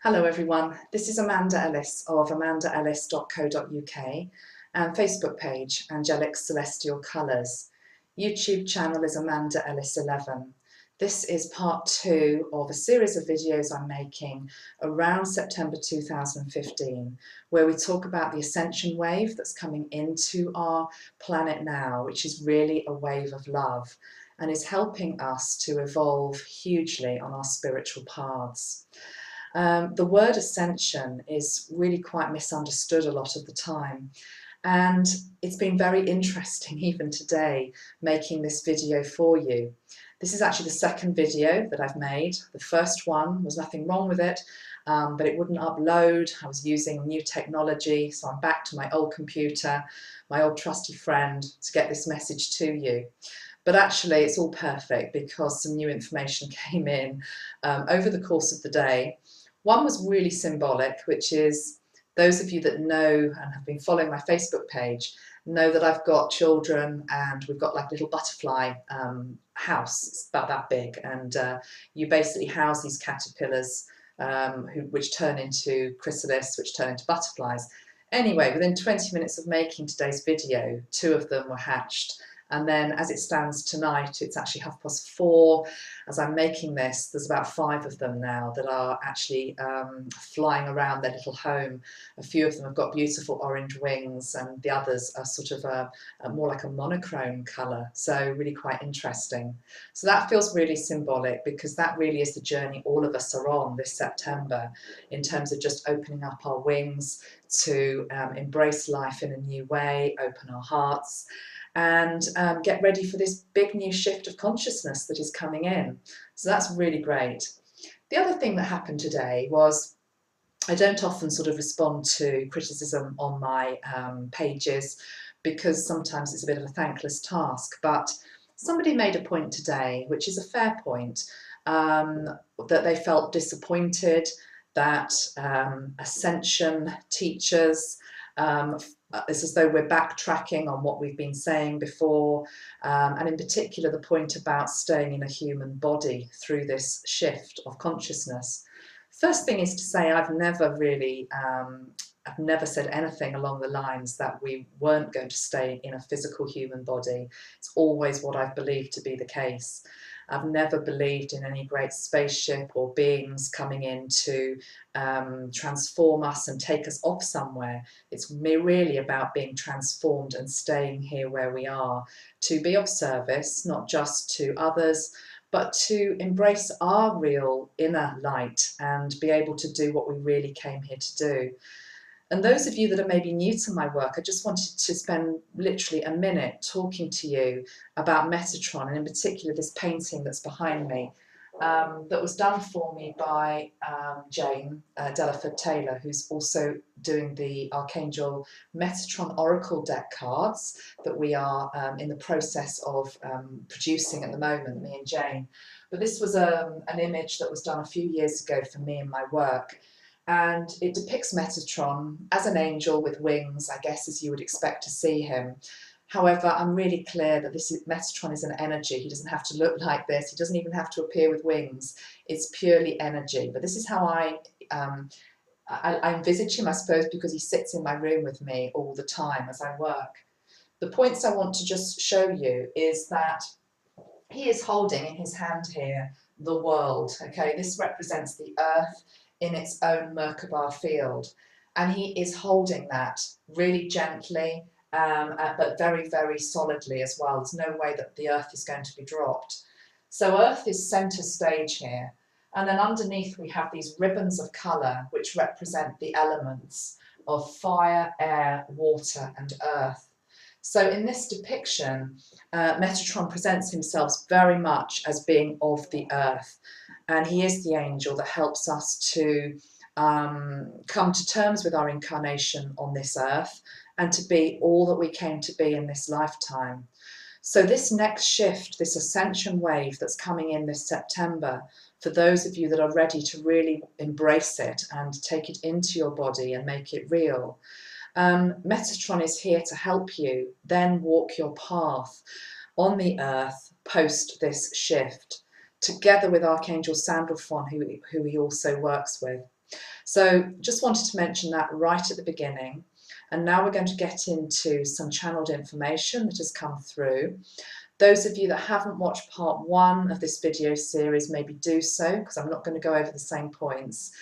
Hello everyone, this is Amanda Ellis of amandaellis.co.uk and Facebook page Angelic Celestial Colours. YouTube channel is Amanda Ellis 11. This is part 2 of a series of videos I'm making around September 2015 where we talk about the Ascension wave that's coming into our planet now, which is really a wave of love and is helping us to evolve hugely on our spiritual paths. The word ascension is really quite misunderstood a lot of the time, and it's been very interesting even today making this video for you. This is actually the second video that I've made. The first one was nothing wrong with it, but it wouldn't upload. I was using new technology, so I'm back to my old computer, my old trusty friend, to get this message to you. But actually it's all perfect because some new information came in over the course of the day. One was really symbolic, which is those of you that know and have been following my Facebook page know that I've got children and we've got like a little butterfly house. It's about that big, and you basically house these caterpillars which turn into chrysalis, which turn into butterflies. Anyway, within 20 minutes of making today's video, 2 of them were hatched. And then as it stands tonight, it's actually 4:30. As I'm making this, there's about 5 of them now that are actually flying around their little home. A few of them have got beautiful orange wings, and the others are sort of a more like a monochrome colour, so really quite interesting. So that feels really symbolic because that really is the journey all of us are on this September in terms of just opening up our wings to embrace life in a new way, open our hearts, and get ready for this big new shift of consciousness that is coming in. So that's really great. The other thing that happened today was I don't often sort of respond to criticism on my pages because sometimes it's a bit of a thankless task, but somebody made a point today, which is a fair point, that they felt disappointed that Ascension teachers it's as though we're backtracking on what we've been saying before, and in particular the point about staying in a human body through this shift of consciousness. First thing is to say I've never said anything along the lines that we weren't going to stay in a physical human body. It's always what I've believed to be the case. I've never believed in any great spaceship or beings coming in to transform us and take us off somewhere. It's really about being transformed and staying here where we are, to be of service, not just to others, but to embrace our real inner light and be able to do what we really came here to do. And those of you that are maybe new to my work, I just wanted to spend literally a minute talking to you about Metatron, and in particular this painting that's behind me, that was done for me by Jane Delaford-Taylor, who's also doing the Archangel Metatron Oracle deck cards that we are in the process of producing at the moment, me and Jane. But this was an image that was done a few years ago for me in my work. And it depicts Metatron as an angel with wings, I guess, as you would expect to see him. However, I'm really clear that Metatron is an energy. He doesn't have to look like this. He doesn't even have to appear with wings. It's purely energy. But this is how I envisage him, I suppose, because he sits in my room with me all the time as I work. The points I want to just show you is that he is holding in his hand here the world. Okay, this represents the earth in its own Merkaba field, and he is holding that really gently, but very, very solidly as well. There's no way that the earth is going to be dropped. So earth is center stage here, and then underneath we have these ribbons of color which represent the elements of fire, air, water, and earth. So in this depiction, Metatron presents himself very much as being of the earth, and he is the angel that helps us to come to terms with our incarnation on this earth and to be all that we came to be in this lifetime. So this next shift, this ascension wave that's coming in this September, for those of you that are ready to really embrace it and take it into your body and make it real, Metatron is here to help you then walk your path on the earth post this shift, together with Archangel Sandalphon, who he also works with. So just wanted to mention that right at the beginning. And now we're going to get into some channeled information that has come through. Those of you that haven't watched part 1 of this video series, maybe do so, because I'm not going to go over the same points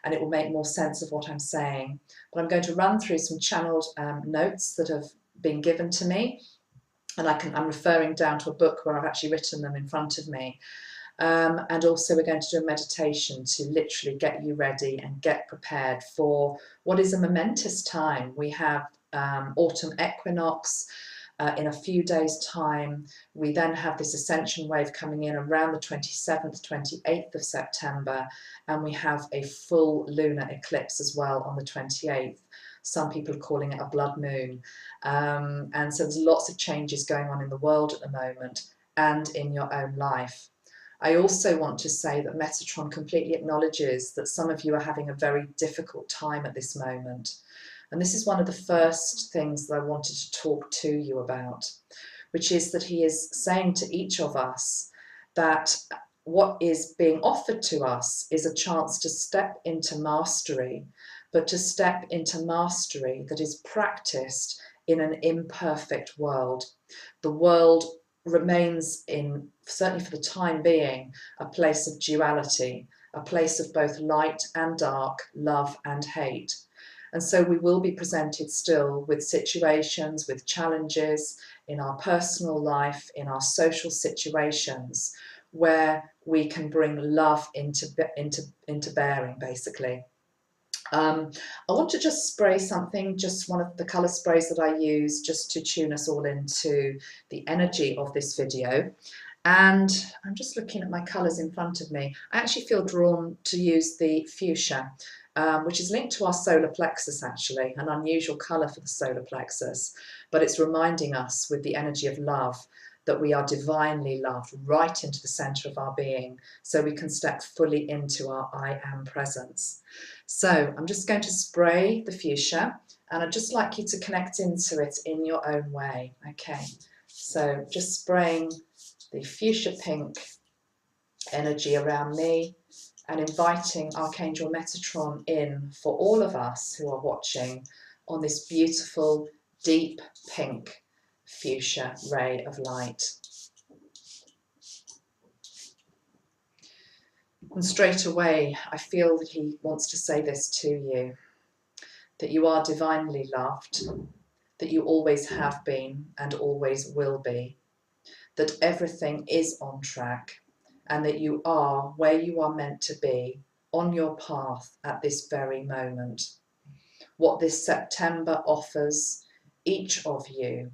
and it will make more sense of what I'm saying. But I'm going to run through some channeled notes that have been given to me, and I'm referring down to a book where I've actually written them in front of me. And also we're going to do a meditation to literally get you ready and get prepared for what is a momentous time. We have autumn equinox in a few days' time. We then have this ascension wave coming in around the 27th, 28th of September, and we have a full lunar eclipse as well on the 28th. Some people are calling it a blood moon. And so there's lots of changes going on in the world at the moment and in your own life. I also want to say that Metatron completely acknowledges that some of you are having a very difficult time at this moment. And this is one of the first things that I wanted to talk to you about, which is that he is saying to each of us that what is being offered to us is a chance to step into mastery, but to step into mastery that is practiced in an imperfect world. The world remains, certainly for the time being, a place of duality, a place of both light and dark, love and hate. And so we will be presented still with situations, with challenges in our personal life, in our social situations, where we can bring love into bearing, basically. I want to just spray something, just one of the colour sprays that I use, just to tune us all into the energy of this video. And I'm just looking at my colours in front of me. I actually feel drawn to use the fuchsia, which is linked to our solar plexus, actually, an unusual colour for the solar plexus, but it's reminding us with the energy of love that we are divinely loved right into the centre of our being, so we can step fully into our I am presence. So I'm just going to spray the fuchsia, and I'd just like you to connect into it in your own way. Okay, so just spraying the fuchsia pink energy around me and inviting Archangel Metatron in for all of us who are watching on this beautiful deep pink fuchsia ray of light. And straight away, I feel that he wants to say this to you, that you are divinely loved, that you always have been and always will be, that everything is on track, and that you are where you are meant to be on your path at this very moment. What this September offers each of you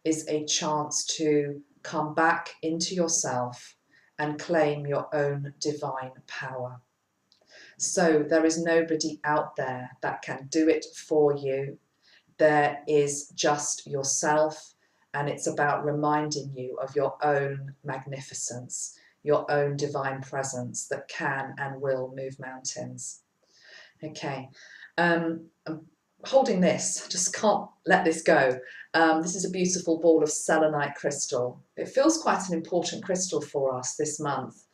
is a chance to come back into yourself and claim your own divine power. So there is nobody out there that can do it for you. There is just yourself, and it's about reminding you of your own magnificence, your own divine presence that can and will move mountains. Okay, I'm holding this, just can't let this go. This is a beautiful ball of Selenite Crystal. It feels quite an important crystal for us this month.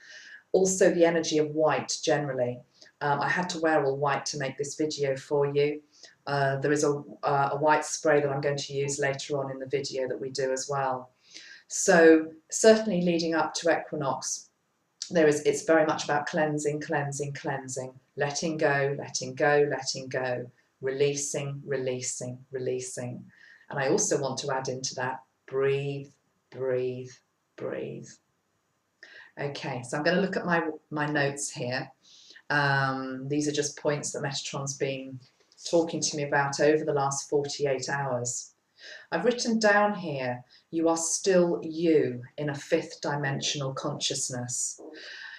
Also the energy of white generally. I had to wear all white to make this video for you. There is a white spray that I'm going to use later on in the video that we do as well. So certainly leading up to equinox, it's very much about cleansing, cleansing, cleansing, letting go, letting go, letting go, releasing, releasing, releasing. And I also want to add into that, breathe, breathe, breathe. Okay, so I'm going to look at my notes here. These are just points that Metatron's been talking to me about over the last 48 hours. I've written down here, you are still you in a fifth dimensional consciousness.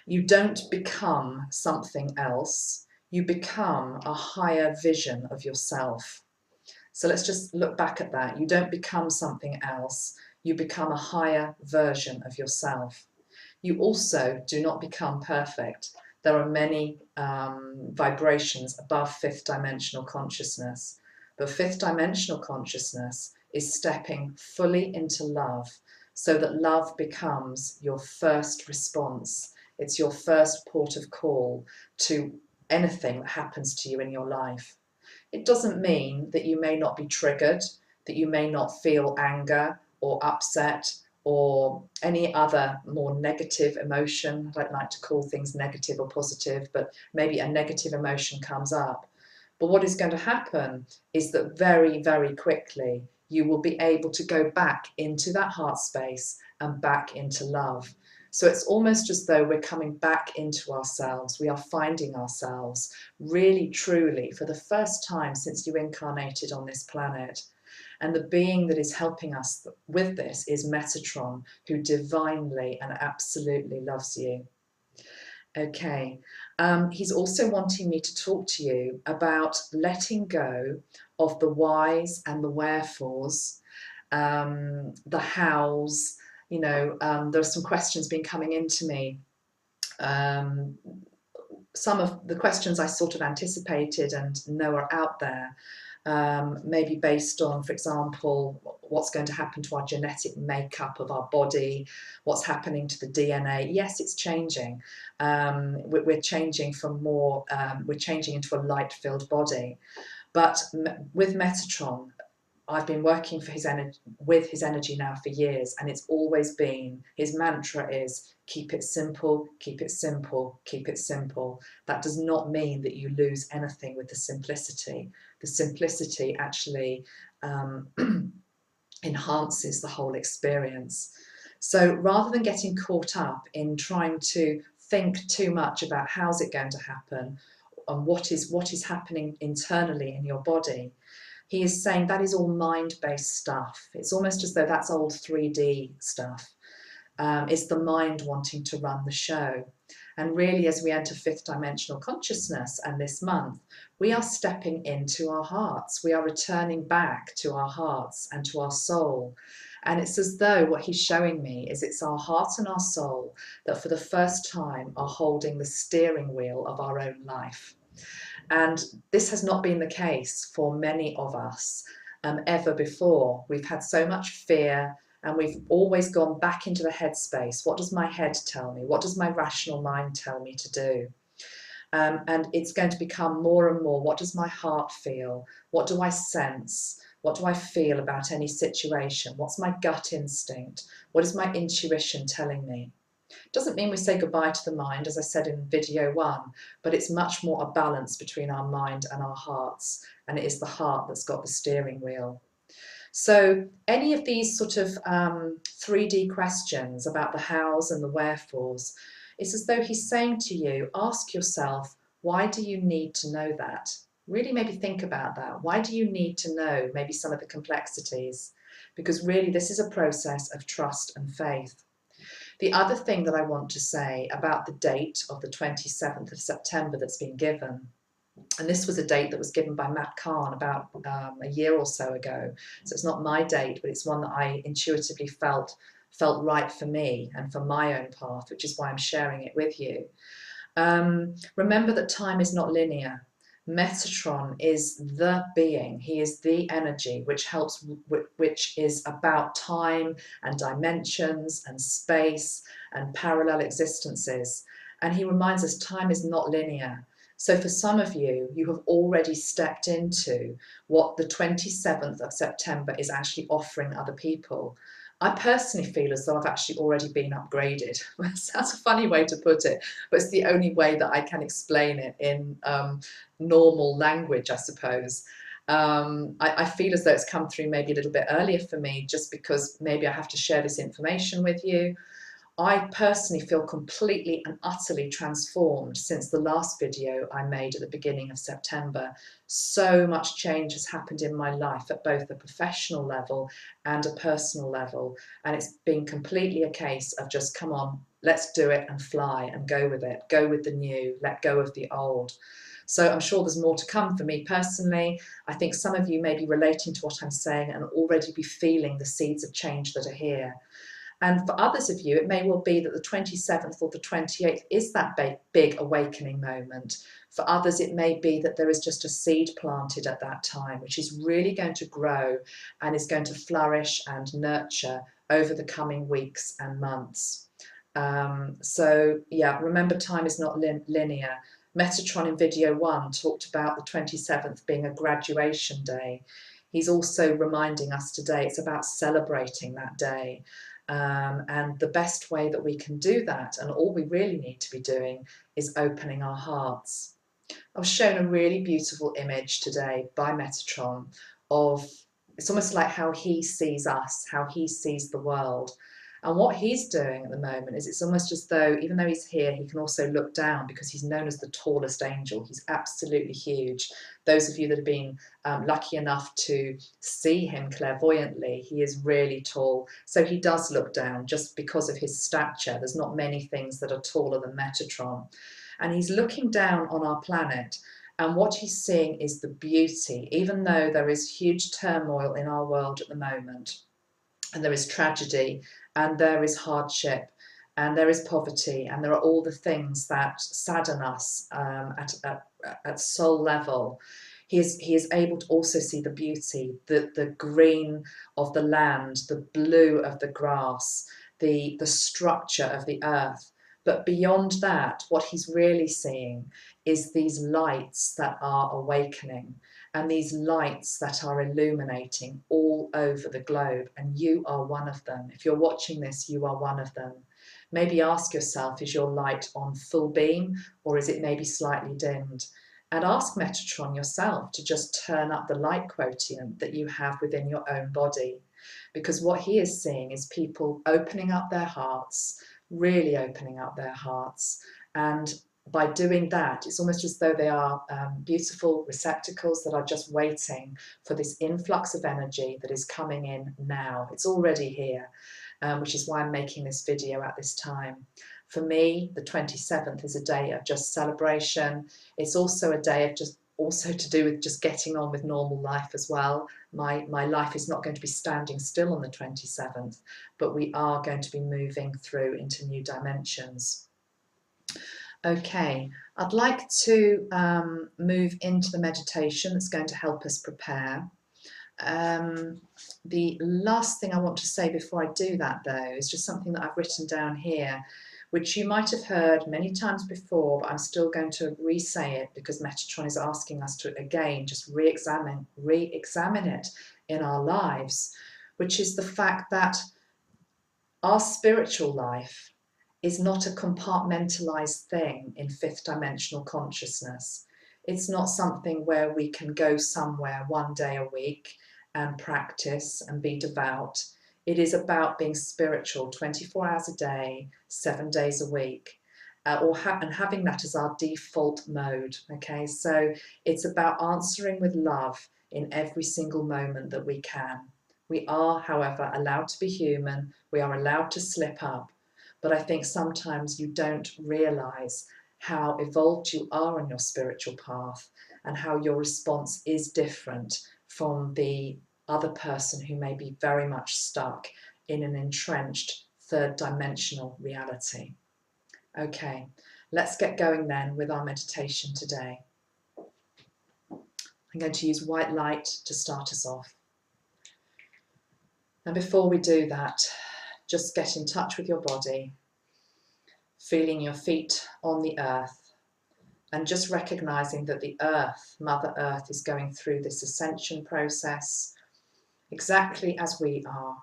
You don't become something else, you become a higher vision of yourself. So let's just look back at that. You don't become something else, you become a higher version of yourself. You also do not become perfect. There are many vibrations above fifth dimensional consciousness. But fifth dimensional consciousness is stepping fully into love so that love becomes your first response. It's your first port of call to anything that happens to you in your life. It doesn't mean that you may not be triggered, that you may not feel anger or upset or any other more negative emotion. I don't like to call things negative or positive, but maybe a negative emotion comes up. But what is going to happen is that very, very quickly you will be able to go back into that heart space and back into love. So it's almost as though we're coming back into ourselves. We are finding ourselves really, truly, for the first time since you incarnated on this planet. And the being that is helping us with this is Metatron, who divinely and absolutely loves you. Okay, he's also wanting me to talk to you about letting go of the whys and the wherefores, the hows. You know, there are some questions been coming into me. Some of the questions I sort of anticipated and know are out there, maybe based on, for example, what's going to happen to our genetic makeup of our body, what's happening to the DNA. Yes, it's changing. We're changing from more, we're changing into a light-filled body. But with Metatron, I've been working for with his energy now for years, and it's always been, his mantra is, keep it simple, keep it simple, keep it simple. That does not mean that you lose anything with the simplicity. The simplicity actually enhances the whole experience. So rather than getting caught up in trying to think too much about how's it going to happen and what is happening internally in your body, he is saying that is all mind-based stuff. It's almost as though that's old 3D stuff. It's the mind wanting to run the show. And really, as we enter fifth dimensional consciousness and this month, we are stepping into our hearts. We are returning back to our hearts and to our soul. And it's as though what he's showing me is it's our heart and our soul that for the first time are holding the steering wheel of our own life. And this has not been the case for many of us ever before. We've had so much fear, and we've always gone back into the headspace. What does my head tell me? What does my rational mind tell me to do? And it's going to become more and more, what does my heart feel? What do I sense? What do I feel about any situation? What's my gut instinct? What is my intuition telling me? Doesn't mean we say goodbye to the mind, as I said in video 1, but it's much more a balance between our mind and our hearts, and it is the heart that's got the steering wheel. So any of these sort of 3D questions about the hows and the wherefores, it's as though he's saying to you, ask yourself, why do you need to know that? Really maybe think about that. Why do you need to know maybe some of the complexities? Because really this is a process of trust and faith. The other thing that I want to say about the date of the 27th of September that's been given, and this was a date that was given by Matt Kahn about a year or so ago. So it's not my date, but it's one that I intuitively felt right for me and for my own path, which is why I'm sharing it with you. Remember that time is not linear. Metatron is the being, he is the energy which is about time and dimensions and space and parallel existences. And he reminds us time is not linear. So for some of you, you have already stepped into what the 27th of September is actually offering other people. I personally feel as though I've actually already been upgraded. That's a funny way to put it, but it's the only way that I can explain it in normal language, I suppose. I feel as though it's come through maybe a little bit earlier for me, just because maybe I have to share this information with you. I personally feel completely and utterly transformed since the last video I made at the beginning of September. So much change has happened in my life at both a professional level and a personal level. And it's been completely a case of just, come on, let's do it and fly and go with it. Go with the new, let go of the old. So I'm sure there's more to come for me personally. I think some of you may be relating to what I'm saying and already be feeling the seeds of change that are here. And for others of you, it may well be that the 27th or the 28th is that big awakening moment. For others, it may be that there is just a seed planted at that time, which is really going to grow and is going to flourish and nurture over the coming weeks and months. So yeah, remember time is not linear. Metatron in video 1 talked about the 27th being a graduation day. He's also reminding us today it's about celebrating that day. And the best way that we can do that, and all we really need to be doing, is opening our hearts. I was shown a really beautiful image today by Metatron of, it's almost like how he sees us, how he sees the world. And what he's doing at the moment is it's almost as though, even though he's here, he can also look down because he's known as the tallest angel. He's absolutely huge. Those of you that have been lucky enough to see him clairvoyantly, he is really tall. So he does look down just because of his stature. There's not many things that are taller than Metatron. And he's looking down on our planet. And what he's seeing is the beauty, even though there is huge turmoil in our world at the moment, and there is tragedy, and there is hardship, and there is poverty, and there are all the things that sadden us at soul level. He is able to also see the beauty, the green of the land, the blue of the grass, the structure of the earth. But beyond that, what he's really seeing is these lights that are awakening, and these lights that are illuminating all over the globe, and you are one of them. If you're watching this, you are one of them. Maybe ask yourself, is your light on full beam, or is it maybe slightly dimmed? And ask Metatron yourself to just turn up the light quotient that you have within your own body, because what he is seeing is people opening up their hearts, really opening up their hearts. And by doing that, it's almost as though they are beautiful receptacles that are just waiting for this influx of energy that is coming in now. It's already here, which is why I'm making this video at this time. For me, the 27th is a day of just celebration. It's also a day of just also to do with just getting on with normal life as well. My life is not going to be standing still on the 27th, but we are going to be moving through into new dimensions. Okay, I'd like to move into the meditation that's going to help us prepare. The last thing I want to say before I do that, though, is just something that I've written down here, which you might have heard many times before, but I'm still going to re-say it because Metatron is asking us to, again, just re-examine it in our lives, which is the fact that our spiritual life is not a compartmentalized thing in fifth dimensional consciousness. It's not something where we can go somewhere one day a week and practice and be devout. It is about being spiritual 24 hours a day, 7 days a week, and having that as our default mode. Okay, so it's about answering with love in every single moment that we can. We are, however, allowed to be human. We are allowed to slip up. But I think sometimes you don't realize how evolved you are on your spiritual path and how your response is different from the other person who may be very much stuck in an entrenched third dimensional reality. Okay, let's get going then with our meditation today. I'm going to use white light to start us off. And before we do that, just get in touch with your body, feeling your feet on the earth, and just recognizing that the earth, Mother Earth, is going through this ascension process exactly as we are.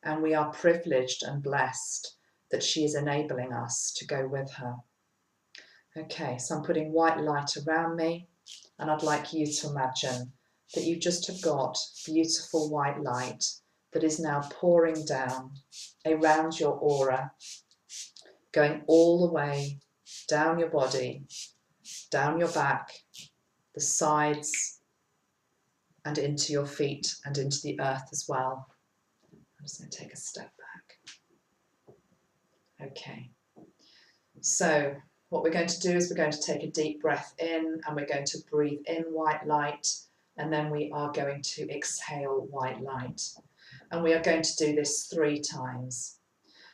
And we are privileged and blessed that she is enabling us to go with her. Okay, so I'm putting white light around me, and I'd like you to imagine that you just have got beautiful white light that is now pouring down around your aura, going all the way down your body, down your back, the sides, and into your feet and into the earth as well. I'm just going to take a step back. Okay, so what we're going to do is we're going to take a deep breath in, and we're going to breathe in white light, and then we are going to exhale white light. And we are going to do this 3 times.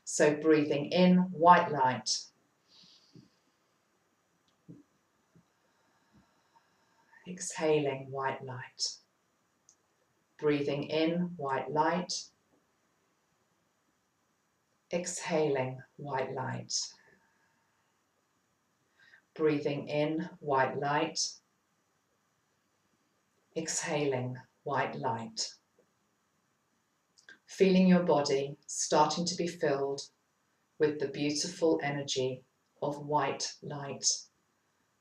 So breathing in white light. Exhaling white light. Breathing in white light. Exhaling white light. Breathing in white light, exhaling white light. Feeling your body starting to be filled with the beautiful energy of white light,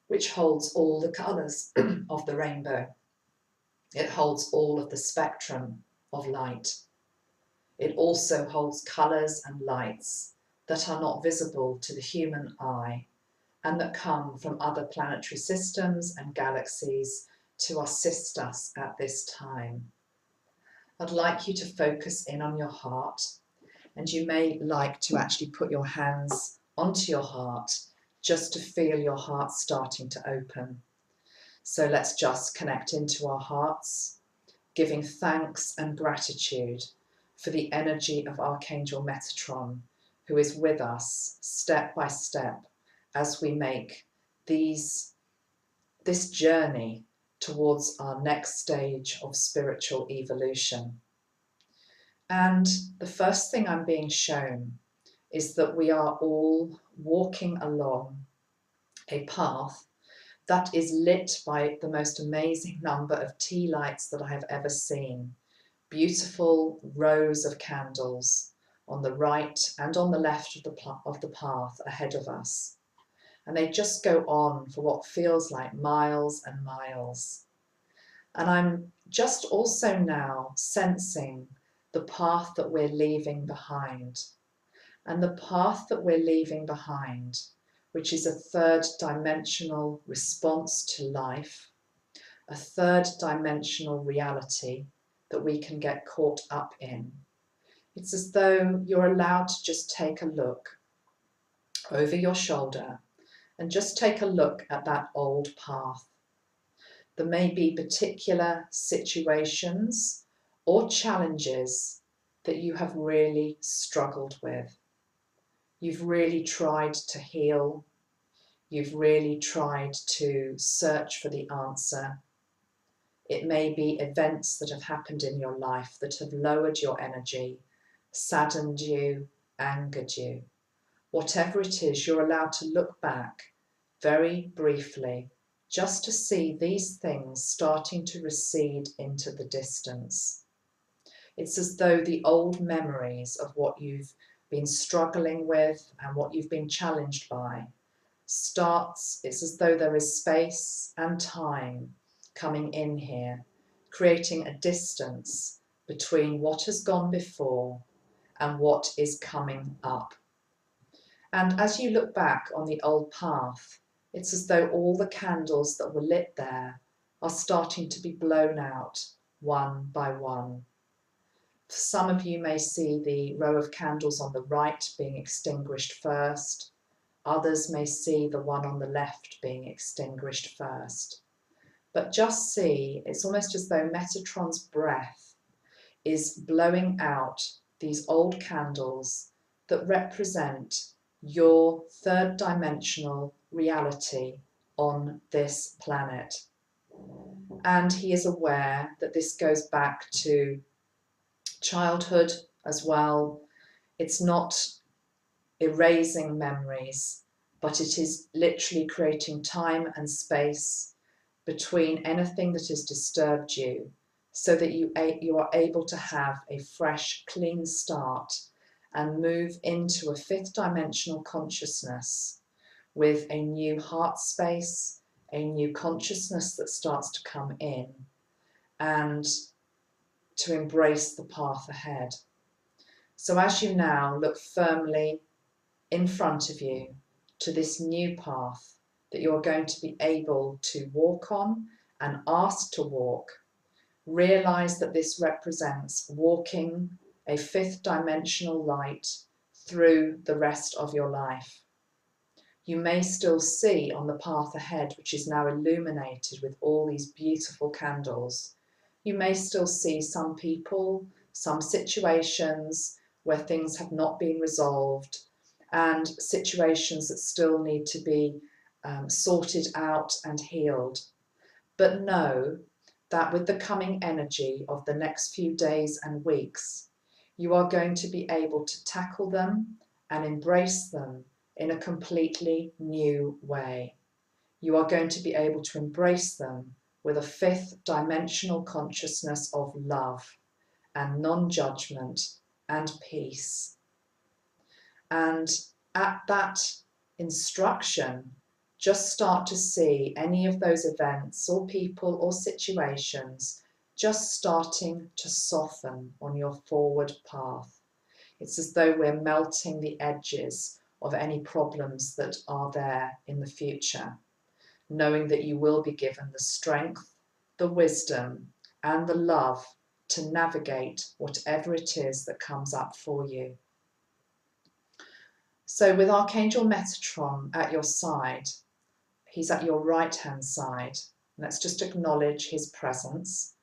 which holds all the colours of the rainbow. It holds all of the spectrum of light. It also holds colours and lights that are not visible to the human eye and that come from other planetary systems and galaxies to assist us at this time. I'd like you to focus in on your heart, and you may like to actually put your hands onto your heart just to feel your heart starting to open. So let's just connect into our hearts, giving thanks and gratitude for the energy of Archangel Metatron, who is with us step by step as we make this journey towards our next stage of spiritual evolution. And the first thing I'm being shown is that we are all walking along a path that is lit by the most amazing number of tea lights that I have ever seen. Beautiful rows of candles on the right and on the left of the path ahead of us. And they just go on for what feels like miles and miles. And I'm just also now sensing the path that we're leaving behind. And the path that we're leaving behind, which is a third dimensional response to life, a third dimensional reality that we can get caught up in. It's as though you're allowed to just take a look over your shoulder and just take a look at that old path. There may be particular situations or challenges that you have really struggled with. You've really tried to heal. You've really tried to search for the answer. It may be events that have happened in your life that have lowered your energy, saddened you, angered you. Whatever it is, you're allowed to look back very briefly just to see these things starting to recede into the distance. It's as though the old memories of what you've been struggling with and what you've been challenged by it's as though there is space and time coming in here, creating a distance between what has gone before and what is coming up. And as you look back on the old path, it's as though all the candles that were lit there are starting to be blown out one by one. Some of you may see the row of candles on the right being extinguished first. Others may see the one on the left being extinguished first. But just see, it's almost as though Metatron's breath is blowing out these old candles that represent your third dimensional reality on this planet. And he is aware that this goes back to childhood as well. It's not erasing memories, but it is literally creating time and space between anything that has disturbed you so that you are able to have a fresh, clean start and move into a fifth dimensional consciousness with a new heart space, a new consciousness that starts to come in, and to embrace the path ahead. So as you now look firmly in front of you to this new path that you're going to be able to walk on and asked to walk, realize that this represents walking a fifth dimensional light through the rest of your life. You may still see on the path ahead, which is now illuminated with all these beautiful candles, you may still see some people, some situations where things have not been resolved, and situations that still need to be sorted out and healed. But know that with the coming energy of the next few days and weeks, you are going to be able to tackle them and embrace them in a completely new way. you are going to be able to embrace them with a fifth dimensional consciousness of love and non-judgment and peace. And at that instruction, just start to see any of those events or people or situations just starting to soften on your forward path. It's as though we're melting the edges of any problems that are there in the future, knowing that you will be given the strength, the wisdom, and the love to navigate whatever it is that comes up for you. So with Archangel Metatron at your side, he's at your right-hand side. Let's just acknowledge his presence.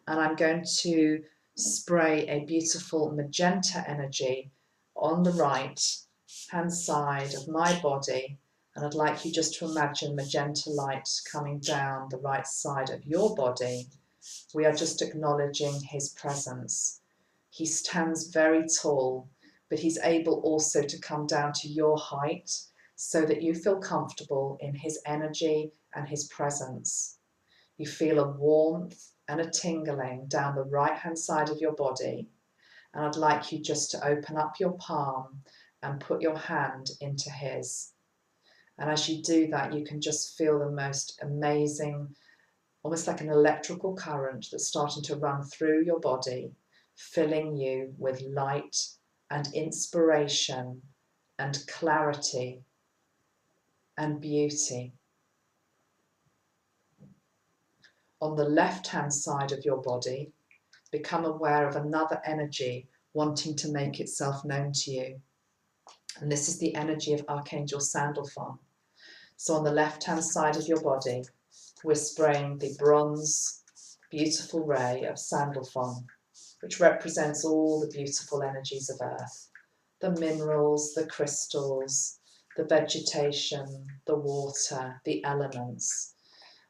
And I'm going to spray a beautiful magenta energy on the right-hand side of my body. And I'd like you just to imagine magenta light coming down the right side of your body. We are just acknowledging his presence. He stands very tall, but he's able also to come down to your height so that you feel comfortable in his energy and his presence. You feel a warmth and a tingling down the right-hand side of your body. And I'd like you just to open up your palm and put your hand into his. And as you do that, you can just feel the most amazing, almost like an electrical current that's starting to run through your body, filling you with light and inspiration and clarity and beauty. On the left-hand side of your body, become aware of another energy wanting to make itself known to you. And this is the energy of Archangel Sandalphon. So on the left-hand side of your body, we're spraying the bronze, beautiful ray of Sandalphon, which represents all the beautiful energies of Earth. The minerals, the crystals, the vegetation, the water, the elements.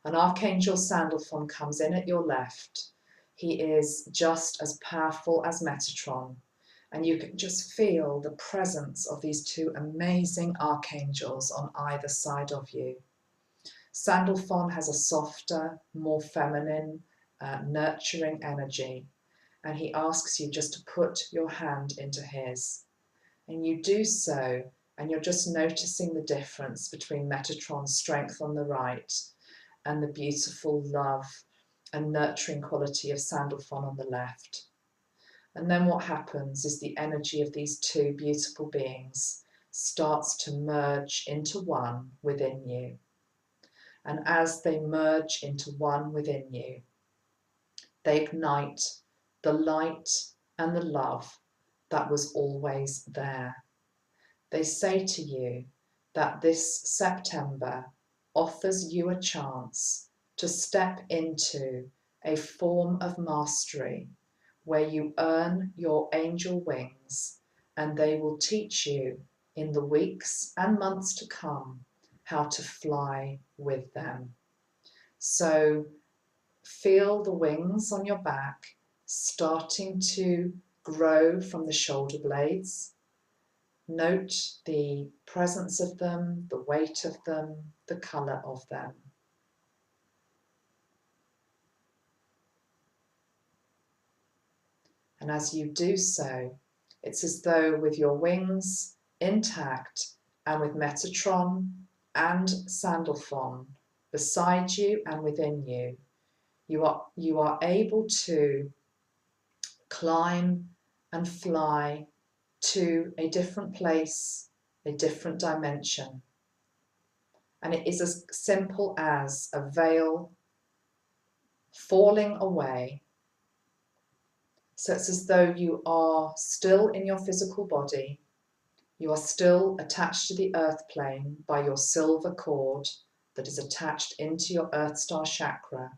And Archangel Sandalphon comes in at your left. He is just as powerful as Metatron, and you can just feel the presence of these two amazing archangels on either side of you. Sandalphon has a softer, more feminine, nurturing energy, and he asks you just to put your hand into his. And you do so, and you're just noticing the difference between Metatron's strength on the right and the beautiful love and nurturing quality of Sandalphon on the left. And then what happens is the energy of these two beautiful beings starts to merge into one within you. And as they merge into one within you, they ignite the light and the love that was always there. They say to you that this September offers you a chance to step into a form of mastery where you earn your angel wings, and they will teach you in the weeks and months to come how to fly with them. So feel the wings on your back starting to grow from the shoulder blades. Note the presence of them, the weight of them, the colour of them. And as you do so, it's as though with your wings intact and with Metatron and Sandalphon beside you and within you, you are able to climb and fly to a different place, a different dimension. And it is as simple as a veil falling away. So it's as though you are still in your physical body, you are still attached to the earth plane by your silver cord that is attached into your earth star chakra,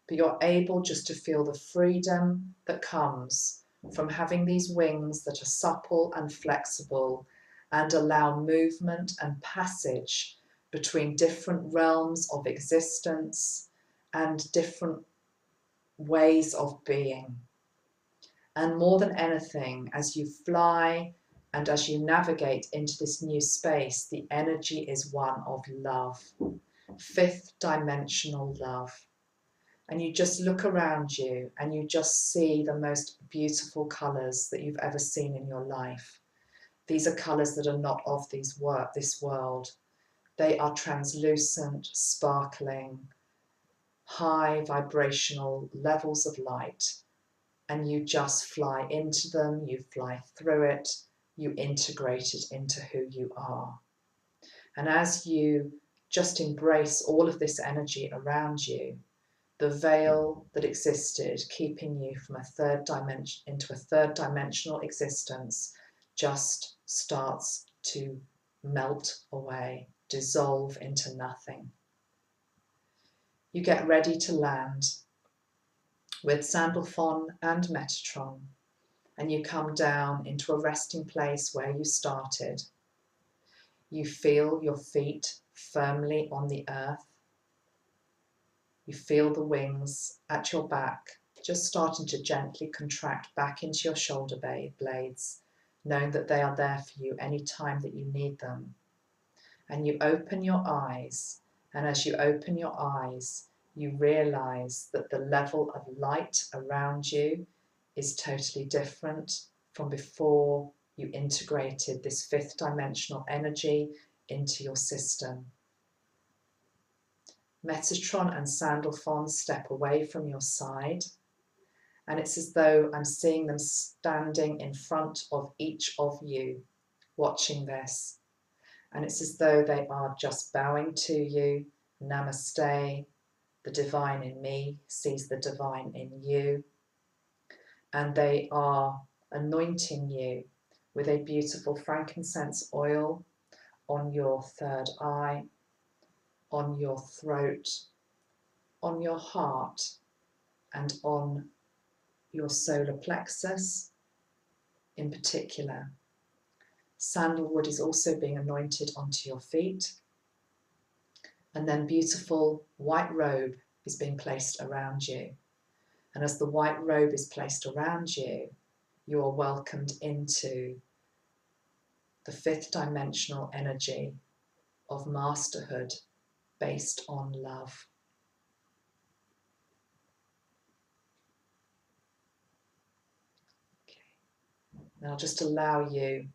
but you're able just to feel the freedom that comes from having these wings that are supple and flexible and allow movement and passage between different realms of existence and different ways of being. And more than anything, as you fly and as you navigate into this new space, the energy is one of love. fifth dimensional love. And you just look around you and you just see the most beautiful colours that you've ever seen in your life. These are colours that are not of this world. They are translucent, sparkling, high vibrational levels of light. And you just fly into them, you fly through it, you integrate it into who you are. And as you just embrace all of this energy around you, the veil that existed, keeping you from a third dimension into a third dimensional existence, just starts to melt away, dissolve into nothing. You get ready to land with Sandalphon and Metatron, and you come down into a resting place where you started. You feel your feet firmly on the earth. You feel the wings at your back just starting to gently contract back into your shoulder blades, knowing that they are there for you any time that you need them. And you open your eyes, and as you open your eyes, you realize that the level of light around you is totally different from before you integrated this fifth dimensional energy into your system. Metatron and Sandalphon step away from your side, and it's as though I'm seeing them standing in front of each of you, watching this. And it's as though they are just bowing to you. Namaste. The divine in me sees the divine in you. And they are anointing you with a beautiful frankincense oil on your third eye, on your throat, on your heart, and on your solar plexus in particular. Sandalwood is also being anointed onto your feet. And then beautiful white robe is being placed around you. And as the white robe is placed around you, you are welcomed into the fifth dimensional energy of masterhood based on love. Okay. Now just allow you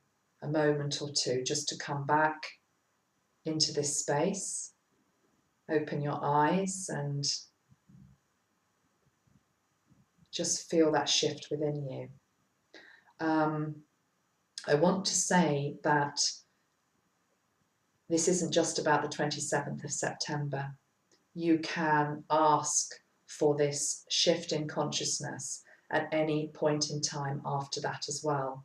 a moment or two just to come back into this space. Open your eyes and just feel that shift within you. I want to say that this isn't just about the 27th of September. You can ask for this shift in consciousness at any point in time after that as well.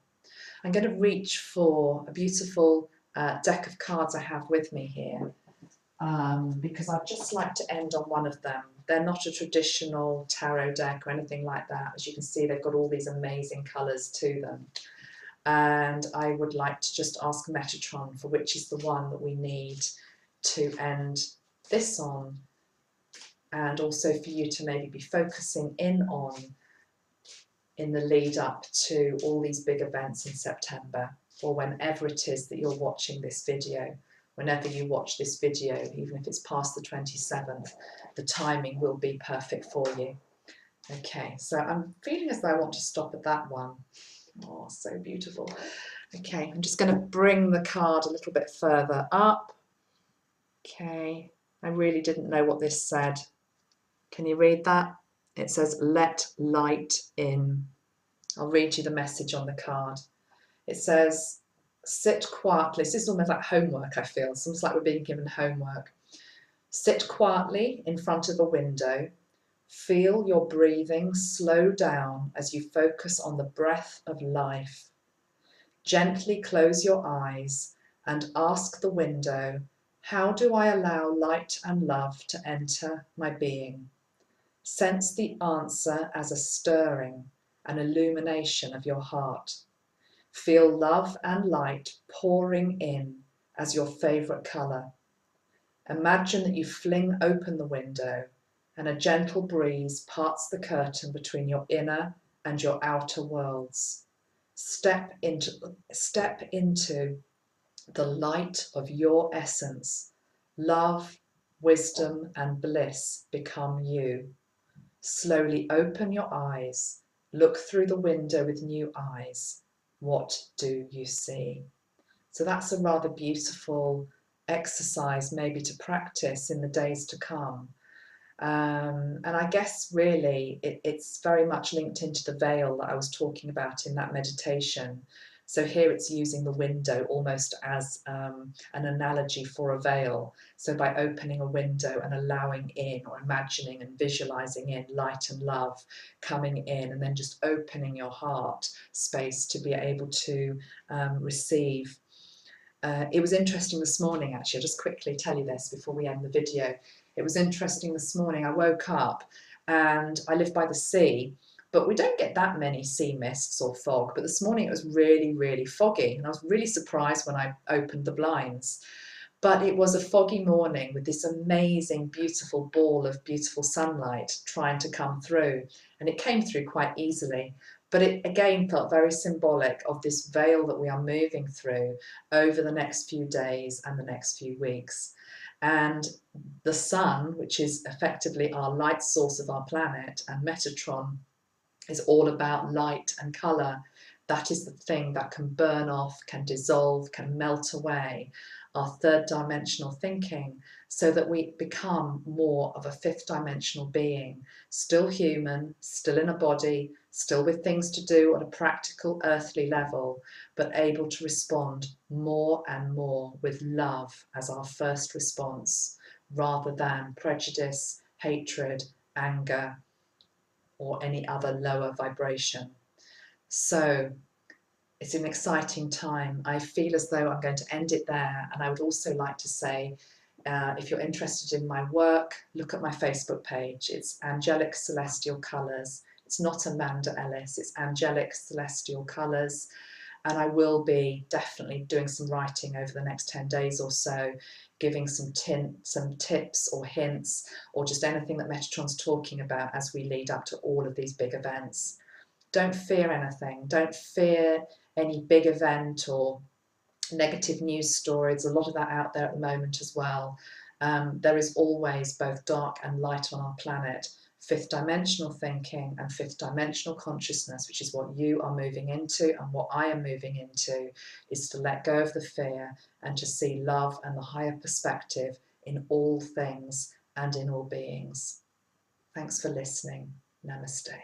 I'm going to reach for a beautiful deck of cards I have with me here, because I'd just like to end on one of them. They're not a traditional tarot deck or anything like that. As you can see, they've got all these amazing colours to them. And I would like to just ask Metatron for which is the one that we need to end this on, and also for you to maybe be focusing in on in the lead up to all these big events in September, or whenever it is that you're watching this video. Whenever you watch this video, even if it's past the 27th, the timing will be perfect for you. Okay, so I'm feeling as though I want to stop at that one. Oh, so beautiful. Okay, I'm just going to bring the card a little bit further up. Okay, I really didn't know what this said. Can you read that? It says, let light in. I'll read you the message on the card. It says, sit quietly. This is almost like homework, I feel. It's almost like we're being given homework. Sit quietly in front of a window. Feel your breathing slow down as you focus on the breath of life. Gently close your eyes and ask the window, how do I allow light and love to enter my being? Sense the answer as a stirring, an illumination of your heart. Feel love and light pouring in as your favourite colour. Imagine that you fling open the window and a gentle breeze parts the curtain between your inner and your outer worlds. Step into the light of your essence, love, wisdom and bliss become you. Slowly open your eyes, look through the window with new eyes. What do you see? So that's a rather beautiful exercise maybe to practice in the days to come. And I guess really it's very much linked into the veil that I was talking about in that meditation. So here it's using the window almost as an analogy for a veil. So by opening a window and allowing in, or imagining and visualizing in light and love coming in, and then just opening your heart space to be able to receive. It was interesting this morning, actually. I'll just quickly tell you this before we end the video. It was interesting this morning. I woke up and I live by the sea, but we don't get that many sea mists or fog. But this morning it was really, really foggy. And I was really surprised when I opened the blinds. But it was a foggy morning with this amazing, beautiful ball of beautiful sunlight trying to come through. And it came through quite easily. But it again felt very symbolic of this veil that we are moving through over the next few days and the next few weeks. And the sun, which is effectively our light source of our planet, and Metatron is all about light and colour. That is the thing that can burn off, can dissolve, can melt away our third dimensional thinking, so that we become more of a fifth dimensional being, still human, still in a body, still with things to do on a practical earthly level, but able to respond more and more with love as our first response, rather than prejudice, hatred, anger, or any other lower vibration. So it's an exciting time. I feel as though I'm going to end it there. And I would also like to say, if you're interested in my work, look at my Facebook page. It's Angelic Celestial Colours. It's not Amanda Ellis, it's Angelic Celestial Colours. And I will be definitely doing some writing over the next 10 days or so, giving some tips or hints, or just anything that Metatron's talking about as we lead up to all of these big events. Don't fear anything. Don't fear any big event or negative news stories. A lot of that out there at the moment as well. There is always both dark and light on our planet. Fifth dimensional thinking and fifth dimensional consciousness, which is what you are moving into and what I am moving into, is to let go of the fear and to see love and the higher perspective in all things and in all beings. Thanks for listening. Namaste.